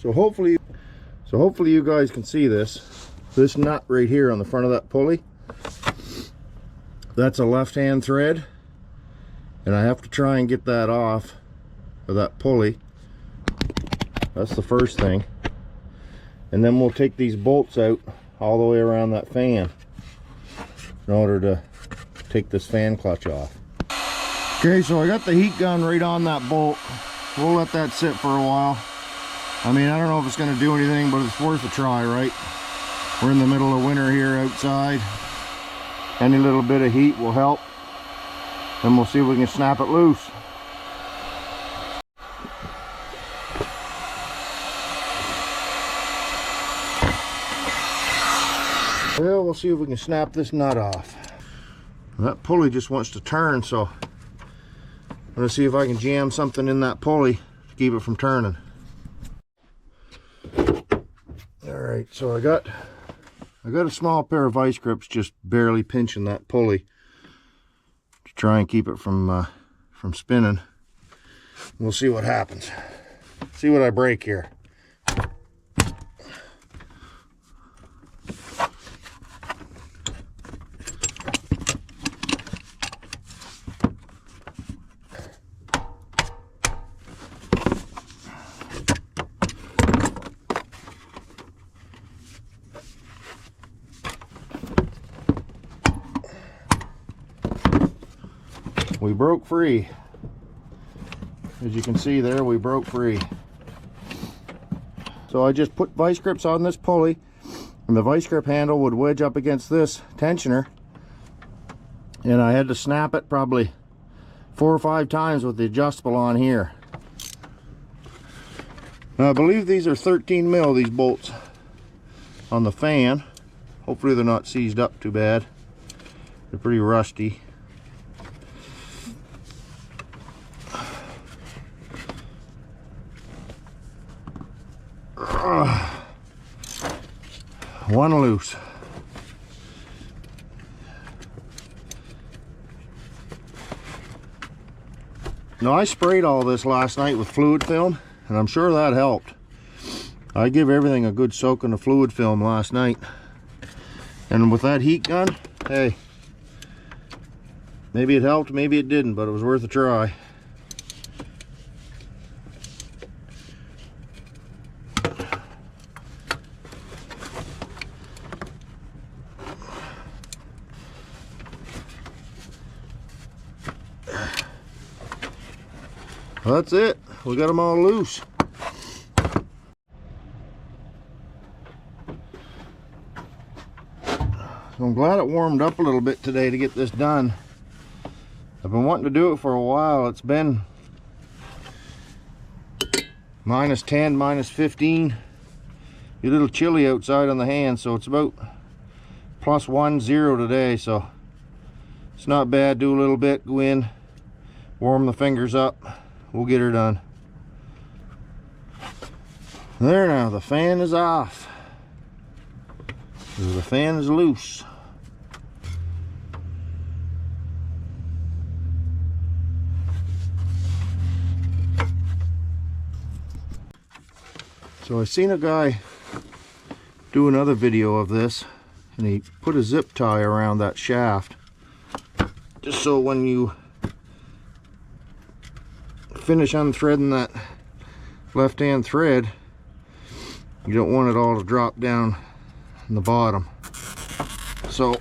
So hopefully you guys can see this nut right here on the front of that pulley. That's a left-hand thread, and I have to try and get that off of that pulley. That's the first thing. And then we'll take these bolts out all the way around that fan in order to take this fan clutch off. Okay, so I got the heat gun right on that bolt. We'll let that sit for a while. I mean, I don't know if it's going to do anything, but it's worth a try, right? We're in the middle of winter here outside. Any little bit of heat will help. Then we'll see if we can snap it loose. Well, we'll see if we can snap this nut off. That pulley just wants to turn, so I'm going to see if I can jam something in that pulley to keep it from turning. Alright, so I got a small pair of vice grips just barely pinching that pulley to try and keep it from spinning. We'll see what happens. See what I break here. We broke free. As you can see there, we broke free. So I just put vice grips on this pulley, and the vice grip handle would wedge up against this tensioner, and I had to snap it probably 4 or 5 times with the adjustable on here. Now, I believe these are 13 mil, these bolts on the fan. Hopefully they're not seized up too bad. They're pretty rusty. One loose. Now, I sprayed all this last night with fluid film, and I'm sure that helped. I give everything a good soaking of fluid film last night, and with that heat gun, hey, maybe it helped, maybe it didn't, but it was worth a try. Well, that's it. We got them all loose. So I'm glad it warmed up a little bit today to get this done. I've been wanting to do it for a while. It's been minus 10, minus 15. A little chilly outside on the hand, so it's about plus 10 today, so it's not bad. Do a little bit, go in, warm the fingers up. We'll get her done. There now, the fan is off. The fan is loose. So I seen a guy do another video of this, and he put a zip tie around that shaft, just so when you finish unthreading that left-hand thread, you don't want it all to drop down in the bottom. So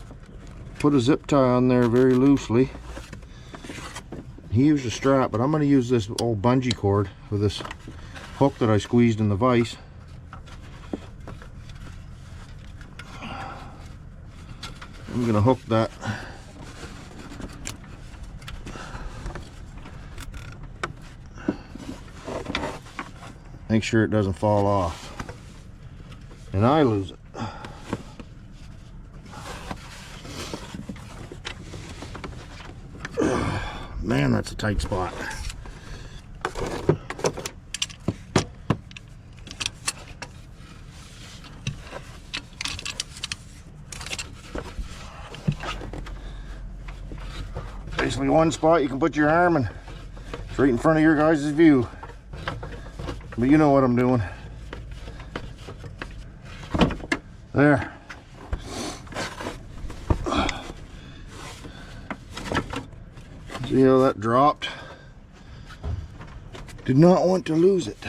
put a zip tie on there very loosely. He used a strap, but I'm going to use this old bungee cord with this hook that I squeezed in the vise. I'm going to hook that make sure it doesn't fall off and I lose it. Man, that's a tight spot. Basically one spot you can put your arm in. It's right in front of your guys' view. But you know what I'm doing. There. See how that dropped? Did not want to lose it.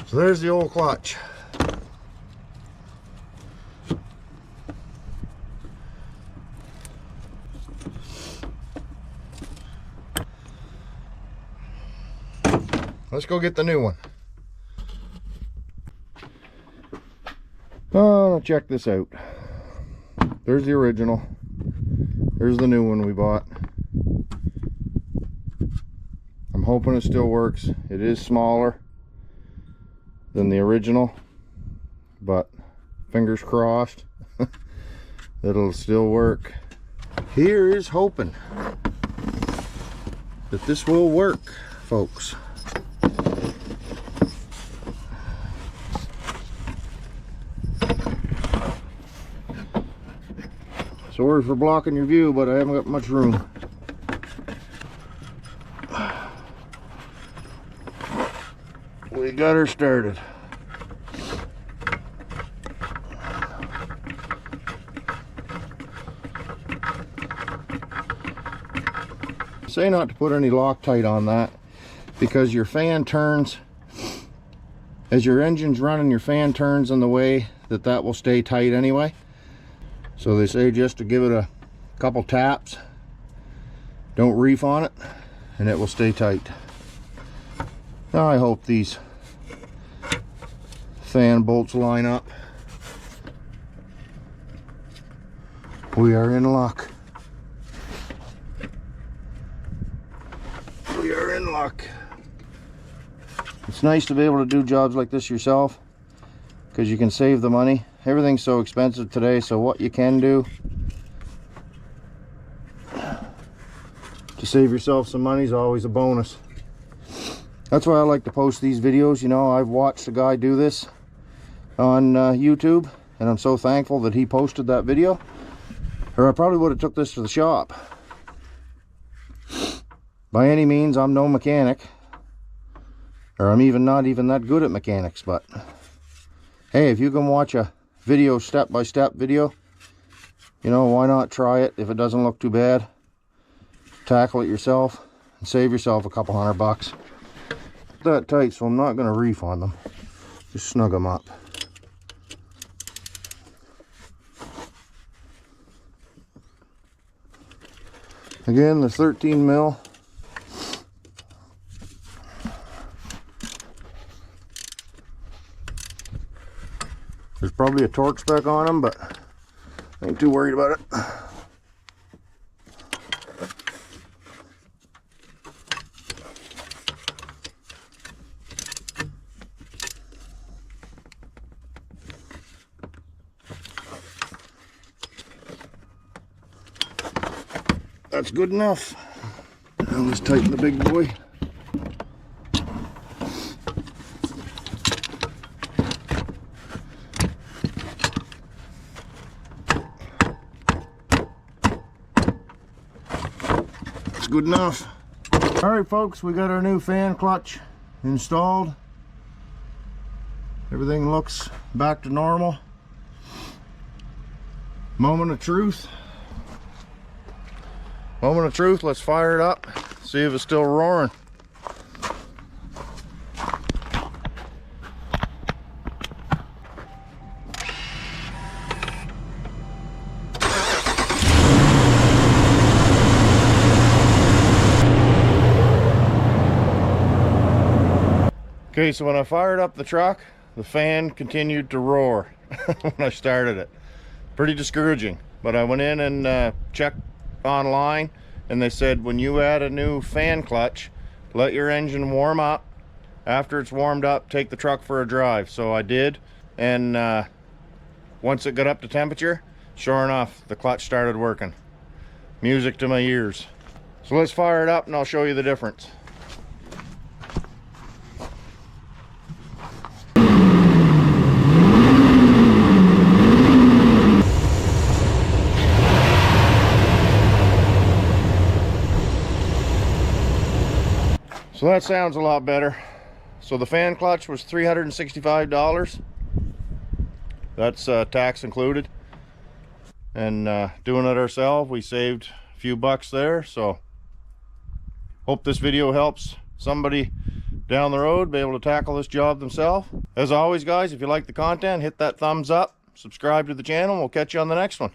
So there's the old clutch. Let's go get the new one. Oh, check this out. There's the original. There's the new one we bought. I'm hoping it still works. It is smaller than the original, but fingers crossed it'll still work. Here is hoping that this will work, folks. Sorry for blocking your view, but I haven't got much room. We got her started. Say not to put any Loctite on that, because your fan turns, as your engine's running, your fan turns in the way that will stay tight anyway. So they say just to give it a couple taps, don't reef on it, and it will stay tight. Now I hope these fan bolts line up. We are in luck. We are in luck. It's nice to be able to do jobs like this yourself, because you can save the money. Everything's so expensive today, so what you can do to save yourself some money is always a bonus. That's why I like to post these videos. You know, I've watched a guy do this on YouTube, and I'm so thankful that he posted that video, or I probably would have took this to the shop. By any means, I'm no mechanic, or I'm not even that good at mechanics, but hey, if you can watch a video, step-by-step video, you know, why not try it? If it doesn't look too bad, tackle it yourself and save yourself a couple $100. That tight, so I'm not going to reef on them. Just snug them up. Again, the 13 mil. There's probably a torque spec on them, but I ain't too worried about it. That's good enough. Now let's tighten the big boy. That's good enough. All right, folks, we got our new fan clutch installed. Everything looks back to normal. Moment of truth. Moment of truth, let's fire it up, see if it's still roaring. Okay, so when I fired up the truck, the fan continued to roar when I started it. Pretty discouraging, but I went in and checked online, and they said when you add a new fan clutch, let your engine warm up. After it's warmed up, take the truck for a drive. So I did, and once it got up to temperature, sure enough, the clutch started working. Music to my ears. So let's fire it up and I'll show you the difference. So that sounds a lot better. So the fan clutch was $365. That's tax included. And doing it ourselves, we saved a few bucks there. So hope this video helps somebody down the road be able to tackle this job themselves. As always, guys, if you like the content, hit that thumbs up, subscribe to the channel, and we'll catch you on the next one.